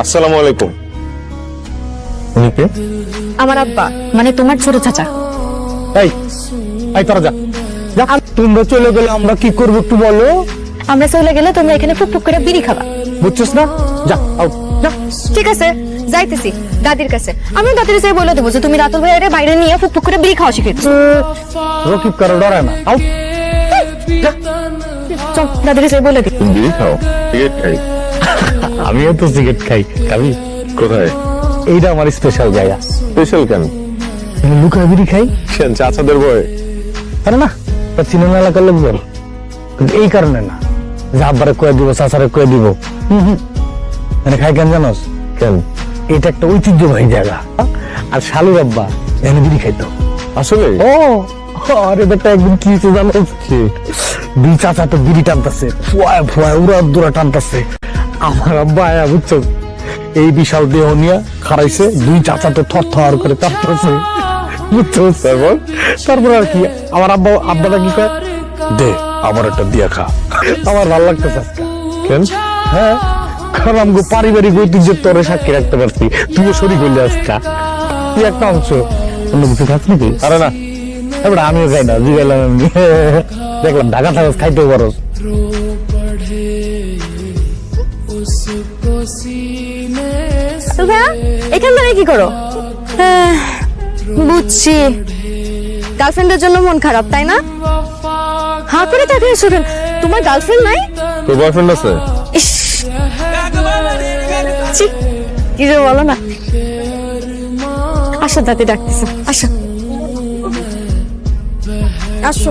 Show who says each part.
Speaker 1: আসসালামু আলাইকুম। উনি কে?
Speaker 2: আমার আব্বা, মানে তোমার ছোট চাচা।
Speaker 3: এই এই তোরা যা যা। তোমরা চলে গেলে আমরা কি করবো একটু বলো?
Speaker 2: আমরা চলে গেলে তোমরা এখানে ফুক করে বিড়ি খাবা,
Speaker 3: বুঝছিস না? যা আউ যা।
Speaker 2: ঠিক আছে? যাইতেছি দাদির কাছে। আমি দাদির কাছে বলে দেবো যে তুমি রাতুল ভাইয়ের বাইরে নিয়ে ফুক করে বিড়ি খাওয়া শিখেছো।
Speaker 3: রকিব কারো ডরায় না। আউ যা।
Speaker 2: চল দাদির কাছে বলে দিই।
Speaker 1: বিড়ি খাও? সিগারেট খাই।
Speaker 3: আমিও তো সিগারেট খাই। খাবি?
Speaker 1: কোথায়?
Speaker 3: এইটা আমার স্পেশাল জায়গা।
Speaker 1: স্পেশাল কেন?
Speaker 3: লুকায় বিড়ি খাই।
Speaker 1: কেন, চাচাদের ভয়ে?
Speaker 3: আরে না, সিনেমা এলাকার লোকজন, কিন্তু এই কারণে না যে আব্বারে কয়ে দিব, চাচারে কয়ে দিব। মানে খাই কেন জানোস?
Speaker 1: কেন?
Speaker 3: এটা একটা ঐতিহ্যবাহী জায়গা। আর শালুর আব্বা এখানে বিড়ি খাইতো।
Speaker 1: আসলে?
Speaker 3: ও আরে বেটা, একদিন কি হয়েছে জানোস?
Speaker 1: কি?
Speaker 3: দুই চাচা তো বিড়ি টানতেছে, ফুয়ায় ফুয়ায় উড়া দুরা টানতেছে। আমার আব্বা আয়া বুঝছো, এই বিশাল দেহ নিয়ে খারাইছে, দুই চাচা তো থর থর করে কাঁপতেছে, বুঝছো? তারপর আর কি, আমার আব্বাটা কি কয়, দে আমার একটা দিয়া খা। আমার ভালো লাগতেছে আজকে।
Speaker 1: কেন?
Speaker 3: হ্যাঁ, কারণ আমগো পারিবারিক ঐতিহ্যের তোরে সাক্ষী রাখতে পারছি, তুইও শরীর হইলে আজকে তুই একটা অংশ। অন্য কিছু খাস নাকি?
Speaker 1: আরে না,
Speaker 3: এবার আমিও খাই না, জিগাইলাম এমনি। দেখলাম ঢাকা থাকাস খাইতেও পারো।
Speaker 2: ভাইয়া এখান থেকে কি করো? বুঝছি, গার্লফ্রেন্ডের জন্য মন খারাপ, তাই না? হা করে তাকিয়ে আছো কেন? তোমার গার্লফ্রেন্ড নাই?
Speaker 1: তোর বয়ফ্রেন্ড আছে?
Speaker 2: ইস, ছি, কি যে বলো না। আসো, দাদি ডাকতেছে, আসো আসো।